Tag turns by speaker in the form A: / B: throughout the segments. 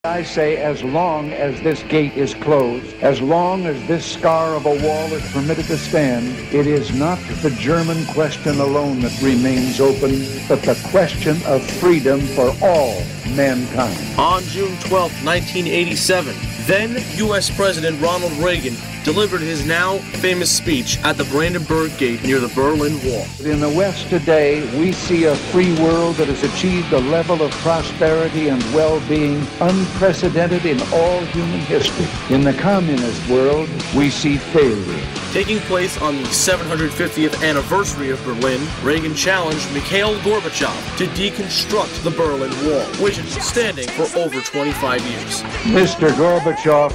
A: I say, as long as this gate is closed, as long as this scar of a wall is permitted to stand, it is not the German question alone that remains open, but the question of freedom for all mankind.
B: On June 12, 1987, then U.S. President Ronald Reagan delivered his now famous speech at the Brandenburg Gate near the Berlin Wall.
A: In the West today, we see a free world that has achieved a level of prosperity and well-being unprecedented in all human history. In the communist world, we see failure.
B: Taking place on the 750th anniversary of Berlin, Reagan challenged Mikhail Gorbachev to deconstruct the Berlin Wall, which has been standing for over 25 years.
A: Mr. Gorbachev,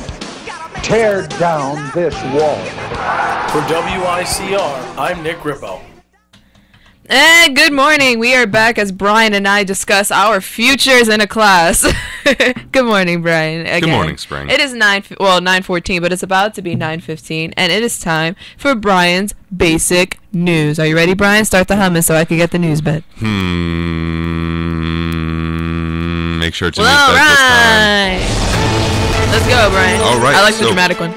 A: tear down this wall.
B: For WICR, I'm Nick Grippo.
C: And good morning. We are back as Brian and I discuss our futures in a class. Good morning, Brian. Again.
D: Good morning, Spring.
C: It is 9:14, but it's about to be 9:15, and it is time for Brian's basic news. Are you ready, Brian? Start the humming so I can get the news bed.
D: Make sure it's a news bed this time.
C: Let's go, Brian.
D: All right.
C: I like the dramatic one.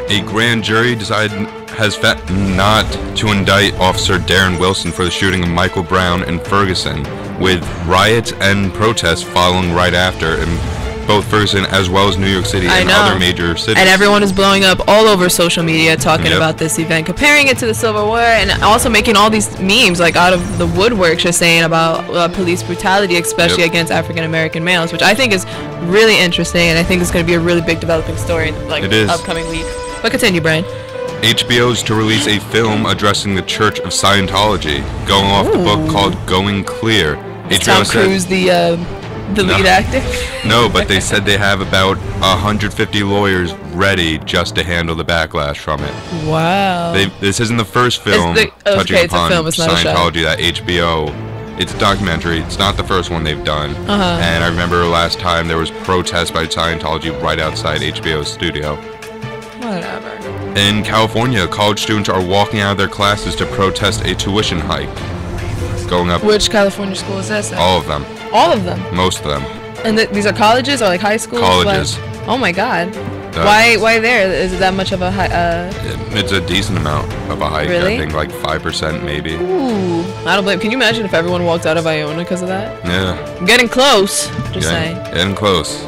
D: A grand jury has not to indict Officer Darren Wilson for the shooting of Michael Brown in Ferguson, with riots and protests following right after in both Ferguson as well as New York City and other major cities.
C: And everyone is blowing up all over social media talking about this event, comparing it to the Civil War, and also making all these memes like out of the woodwork, just saying about police brutality, especially against African American males, which I think is really interesting, and I think it's going to be a really big developing story in the upcoming weeks. But continue, Brian.
D: HBO's to release a film addressing the Church of Scientology, going off the book called Going Clear.
C: Is Tom Cruise the lead actor?
D: No, but they said they have about 150 lawyers ready just to handle the backlash from it.
C: Wow.
D: This isn't the first film touching upon Scientology that HBO. It's a documentary. It's not the first one they've done. And I remember last time there was protests by Scientology right outside HBO's studio.
C: Whatever.
D: In California, college students are walking out of their classes to protest a tuition hike. Going up.
C: Which California school is this?
D: All of them.
C: All of them?
D: Most of them.
C: And these are colleges or like high schools?
D: Colleges.
C: Oh my God. Why there? Is it that much of a hike?
D: It's a decent amount of a hike.
C: Really?
D: I think like 5% maybe.
C: Ooh. I don't blame. Can you imagine if everyone walked out of Iona because of that?
D: Yeah.
C: I'm getting close. Just saying.
D: Getting close.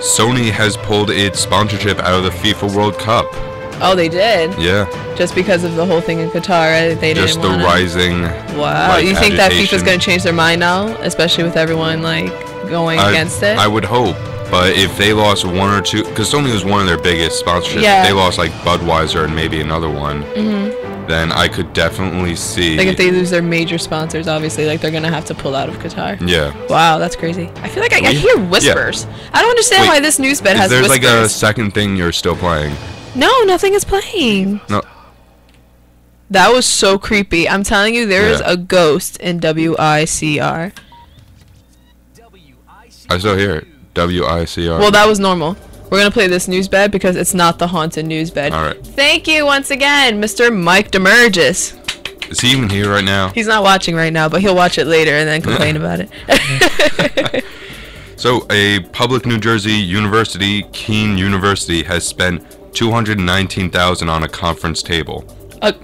D: Sony has pulled its sponsorship out of the FIFA World Cup.
C: Oh, they did?
D: Yeah.
C: Just because of the whole thing in Qatar, right? They
D: just
C: didn't
D: the rising.
C: Wow. You think that FIFA's going to change their mind now, especially with everyone going against it?
D: I would hope. But if they lost one or two, because Sony was one of their biggest sponsorships, if they lost like Budweiser and maybe another one, then I could definitely see.
C: Like if they lose their major sponsors, obviously, they're gonna have to pull out of Qatar.
D: Yeah.
C: Wow, that's crazy. I feel like I hear whispers. Yeah. I don't understand why this news bed has whispers.
D: There's like a second thing you're still playing.
C: No, nothing is playing.
D: No.
C: That was so creepy. I'm telling you, there is a ghost in WICR.
D: I still hear it. WICR.
C: Well, that was normal. We're going to play this news bed because it's not the haunted news bed.
D: All right.
C: Thank you once again, Mr. Mike Demergis.
D: Is he even here right now?
C: He's not watching right now, but he'll watch it later and then complain about it.
D: So, a public New Jersey university, Keene University, has spent $219,000 on a conference table.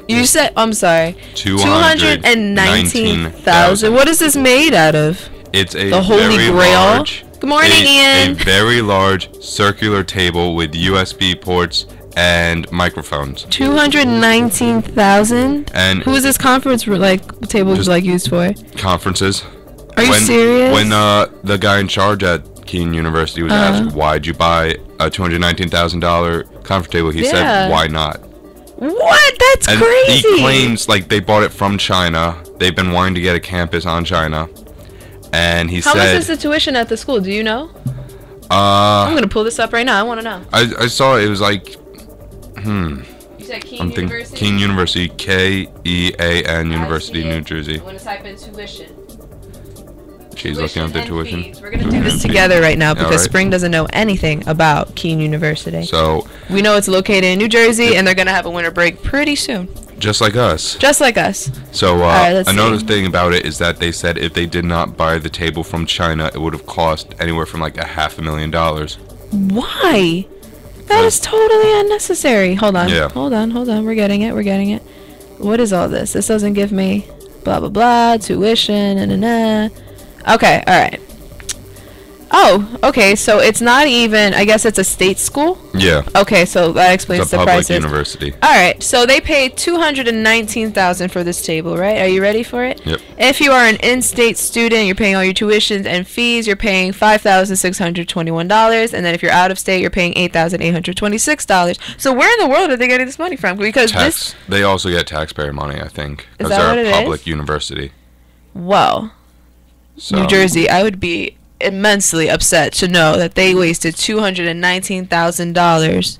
C: You said, I'm sorry.
D: $219,000.
C: What is this made out of?
D: It's a
C: the Holy Grail. Good morning, Ian.
D: A very large circular table with USB ports and microphones.
C: $219,000.
D: And
C: who is this conference table used for?
D: Conferences.
C: Are you serious?
D: When the guy in charge at Keene University was asked why'd you buy a $219,000 conference table, he said, "Why not?"
C: What? That's crazy.
D: He claims they bought it from China. They've been wanting to get a campus on China. And he said...
C: How much is the tuition at the school? Do you know? I'm going to pull this up right now. I want to know.
D: I saw it was like...
C: You said Keene University?
D: Keene University. Kean University, New Jersey.
C: I'm going to type in tuition.
D: She's looking up the tuition.
C: Fees. We're going to do this together right now because Spring doesn't know anything about Keene University.
D: So...
C: We know it's located in New Jersey, and they're going to have a winter break pretty soon.
D: Just like us.
C: Just like us.
D: So
C: right,
D: another
C: see.
D: thing about it is that they said if they did not buy the table from China, it would have cost anywhere from like $500,000.
C: Why? That is totally unnecessary. Hold on.
D: Yeah.
C: Hold on. We're getting it. What is all this? This doesn't give me blah, blah, blah, tuition, Okay, alright. Oh, okay, so it's not even, I guess it's a state school?
D: Yeah.
C: Okay, so that explains
D: It's a
C: the
D: public
C: prices.
D: university.
C: Alright, so they paid $219,000 for this table, right? Are you ready for it?
D: Yep.
C: If you are an in-state student, you're paying all your tuitions and fees, you're paying $5,621, and then if you're out of state, you're paying $8,826. So where in the world are they getting this money from? Because
D: Tax. They also get taxpayer money, I think,
C: Is
D: because
C: that what
D: they're
C: it
D: a public
C: is?
D: university.
C: Well,
D: So,
C: New Jersey, I would be immensely upset to know that they wasted $219,000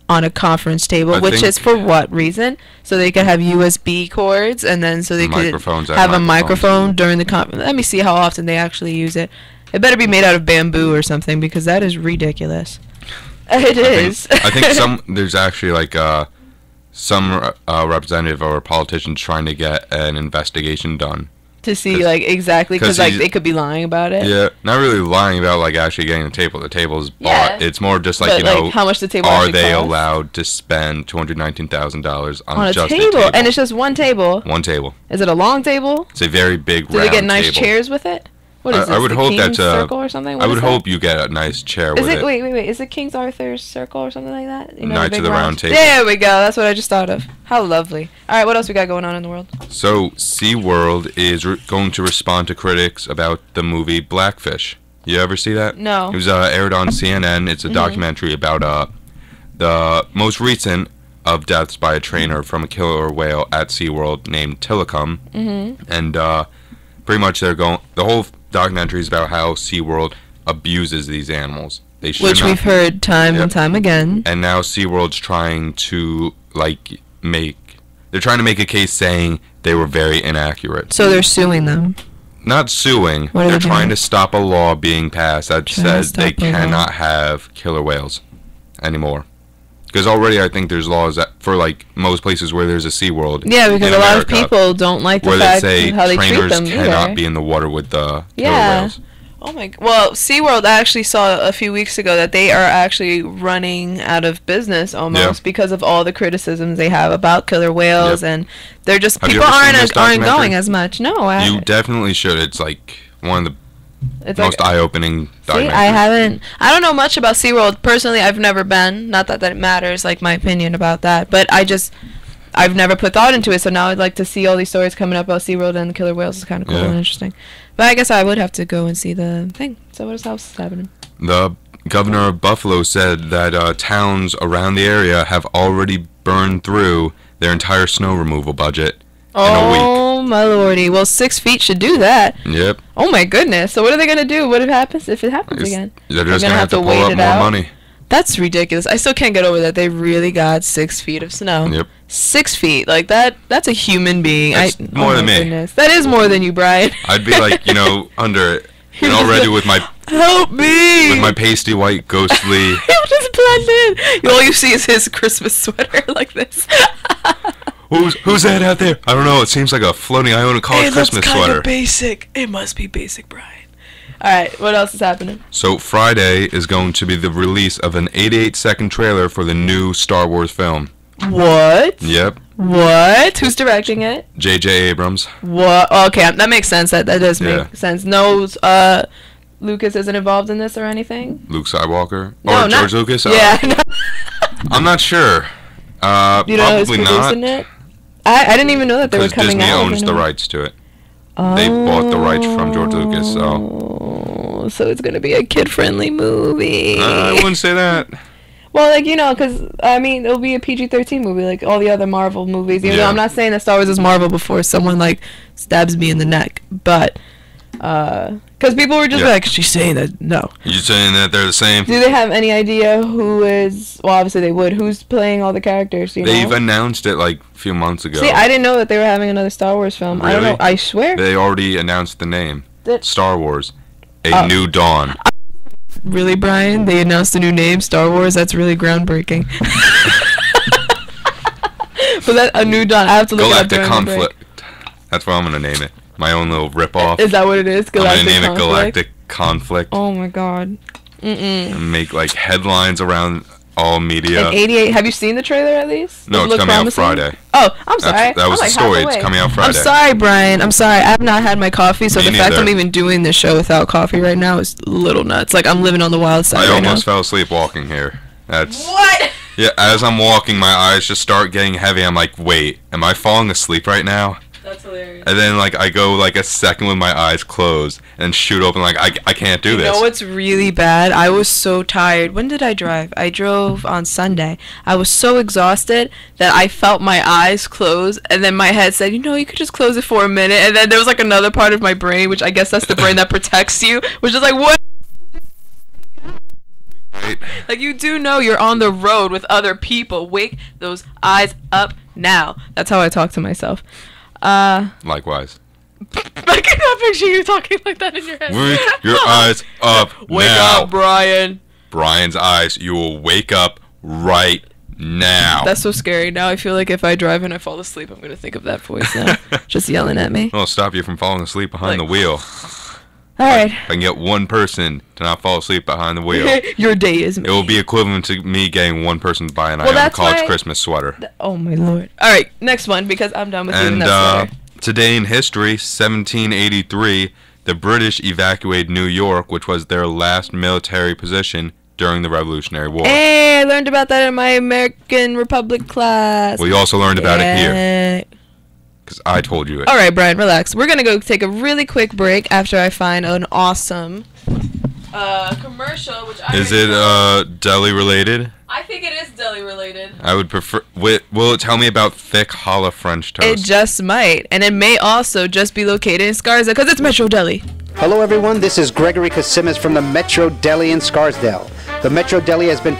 C: on a conference table,
D: I
C: which
D: think-
C: is for what reason? So they could have USB cords, and then so they could
D: Microphones and
C: have a
D: microphones.
C: microphone during the conference. Let me see how often they actually use it. It better be made out of bamboo or something, because that is ridiculous. It is.
D: I think there's actually like some representative or politician trying to get an investigation done.
C: To see like exactly, because
D: 'cause
C: like
D: he's-
C: they could be lying about it.
D: Yeah, not really lying about like actually getting the table. The table's bought.
C: Yeah.
D: It's more just like
C: But,
D: you
C: like,
D: know,
C: how much the table
D: are
C: actually
D: they
C: costs?
D: allowed to spend $219,000
C: On a
D: just
C: table, and it's just one table.
D: one table?
C: Is it a long table?
D: It's a very big
C: Do
D: round
C: they get nice
D: table.
C: chairs with it? What is
D: I
C: this,
D: would
C: the
D: hope
C: King's
D: that's a.
C: circle or something? What
D: I would
C: is that?
D: hope you get a nice chair
C: Is
D: with
C: it?
D: it.
C: Wait. Is it King Arthur's circle or something like that? You know,
D: Knights
C: big
D: of the Round Table.
C: There we go. That's what I just thought of. How lovely. All right, what else we got going on in the world?
D: So SeaWorld is going to respond to critics about the movie Blackfish. You ever see that?
C: No.
D: It was aired on CNN. It's a documentary about the most recent of deaths by a trainer from a killer whale at SeaWorld named Tilikum. And pretty much the whole documentary is about how SeaWorld abuses these animals. They should
C: Which
D: not.
C: we've heard time
D: Yep.
C: and time again.
D: And now SeaWorld's trying to they're trying to make a case saying they were very inaccurate.
C: So they're suing them.
D: Not suing.
C: What are
D: They're
C: they
D: trying
C: doing?
D: to stop a law being passed that
C: Trying to
D: says they
C: stop a law.
D: cannot have killer whales anymore. Because already I think there's laws that for like most places where there's a SeaWorld.
C: Yeah, because
D: in
C: a lot of
D: America,
C: people don't like the
D: where they
C: fact
D: say
C: how they treat
D: trainers
C: them
D: cannot
C: either.
D: be in the water with the killer
C: Yeah.
D: whales.
C: Oh my! Well, SeaWorld, I actually saw a few weeks ago that they are actually running out of business almost
D: Yeah.
C: because of all the criticisms they have about killer whales,
D: Yep.
C: and they're just
D: Have you
C: people
D: ever seen this
C: aren't
D: documentary?
C: going as much. No,
D: You definitely should. It's like one of the
C: it's
D: most
C: like,
D: eye-opening
C: see,
D: documentaries.
C: I haven't. I don't know much about SeaWorld personally. I've never been. Not that it matters, like my opinion about that, but I've never put thought into it. So now I'd like to see all these stories coming up about SeaWorld and the killer whales. Is kind of cool
D: Yeah.
C: and interesting. But I guess I would have to go and see the thing. So what else is happening?
D: The governor of Buffalo said that towns around the area have already burned through their entire snow removal budget in a week.
C: Oh my lordy! Well, 6 feet should do that.
D: Yep.
C: Oh my goodness! So what are they gonna do? What happens if it happens
D: It's-
C: again?
D: They're just
C: gonna
D: gonna
C: have
D: have to
C: to
D: pull
C: wait
D: up
C: it
D: more
C: out?
D: money.
C: That's ridiculous. I still can't get over that. They really got 6 feet of snow.
D: Yep.
C: 6 feet, like that's a human being.
D: That's more
C: oh
D: than
C: my
D: me.
C: Goodness. That is more than you, Brian.
D: I'd be like, under it, and already with my
C: Help me!
D: pasty white ghostly.
C: He'll just blend in. All you see is his Christmas sweater like this.
D: Who's that out there? I don't know. It seems like a floating Iona College Christmas sweater.
C: Basic. It must be basic, Brian. All right, what else is happening?
D: So Friday is going to be the release of an 88-second trailer for the new Star Wars film.
C: What?
D: Yep.
C: What? Who's directing it?
D: J.J. Abrams.
C: What? Oh, okay, that makes sense. That does make
D: Yeah.
C: sense. No, Lucas isn't involved in this or anything.
D: Luke Skywalker.
C: No,
D: Or George Lucas.
C: Yeah.
D: I'm not sure.
C: You don't know who's
D: Probably not.
C: producing it? I didn't even know that they were
D: Because
C: coming
D: Disney
C: out.
D: owns the rights to it. They bought the rights from George Lucas, so
C: So it's gonna be a kid-friendly movie.
D: I wouldn't say that.
C: Well, like, because, I mean, it'll be a PG-13 movie, like all the other Marvel movies. Even though
D: Yeah.
C: I'm not saying that Star Wars is Marvel before someone, like, stabs me in the neck. But, because people were just
D: Yeah.
C: like, she's saying that, no.
D: You saying that they're the same?
C: Do they have any idea who is, well, obviously they would, who's playing all the characters, do you
D: They've
C: know?
D: announced it like a few months ago.
C: See, I didn't know that they were having another Star Wars film. I don't
D: Really?
C: know, I swear.
D: They already announced the name.
C: That-
D: Star Wars. A
C: Oh.
D: New Dawn.
C: Really, Brian? They announced a new name, Star Wars? That's really groundbreaking. Was that a new Dawn? I have to look it up
D: Galactic
C: during the break.
D: Conflict. That's what I'm gonna name it. My own little ripoff.
C: Is that what it is? Galactic
D: I'm gonna name
C: Conflict?
D: it Galactic Conflict.
C: Oh my god.
D: And make like headlines around all media.
C: And 88. Have you seen the trailer at least?
D: No,
C: Does it
D: it's
C: look
D: coming
C: promising?
D: out Friday.
C: Oh, I'm sorry.
D: That was
C: I'm
D: the
C: like
D: story.
C: half
D: It's
C: away.
D: coming out Friday.
C: I'm sorry, Brian. I'm sorry. I have not had my coffee, so
D: Me
C: the fact
D: neither.
C: I'm even doing this show without coffee right now is a little nuts. Like, I'm living on the wild side
D: I
C: right
D: almost
C: now.
D: fell asleep walking here. That's
C: What?
D: yeah. As I'm walking, my eyes just start getting heavy. I'm like, wait, am I falling asleep right now?
C: That's hilarious.
D: And then like I go like a second with my eyes closed and shoot open like I can't do
C: You
D: this.
C: know what's really bad? I was so tired. When did I drive? I drove on Sunday. I was so exhausted that I felt my eyes close, and then my head said, you could just close it for a minute. And then there was like another part of my brain, which I guess that's the brain that protects you, which is like, what?
D: Right?
C: Like, you do know you're on the road with other people. Wake those eyes up now. That's how I talk to myself.
D: Likewise.
C: I cannot picture you talking like that in your head.
D: Wake your eyes up
C: Wake
D: now.
C: up, Brian.
D: Brian's eyes. You will wake up right now.
C: That's so scary. Now I feel like if I drive and I fall asleep, I'm going to think of that voice now. Just yelling at me.
D: It'll stop you from falling asleep behind
C: Like-
D: the wheel.
C: All right.
D: If I can get one person to not fall asleep behind the wheel,
C: Your day is made.
D: it will be equivalent to me getting one person to buy an
C: Well,
D: Ion
C: that's
D: College
C: why-
D: Christmas sweater.
C: Oh, my Lord. All right. Next one, because I'm done with you
D: And
C: and that sweater.
D: today in history, 1783, the British evacuated New York, which was their last military position during the Revolutionary War.
C: Hey, I learned about that in my American Republic class.
D: We also learned about it here,
C: Yeah.
D: because I told you it.
C: All right, Brian, relax. We're going to go take a really quick break after I find an awesome commercial, which I
D: Is
C: already know.
D: it deli related?
C: I think it is deli related.
D: I would prefer. Will it tell me about thick, hollow French
C: It
D: toast?
C: just might. And it may also just be located in Scarsdale because it's Metro Deli.
E: Hello everyone, this is Gregory Kasimis from the Metro Deli in Scarsdale. The Metro Deli has been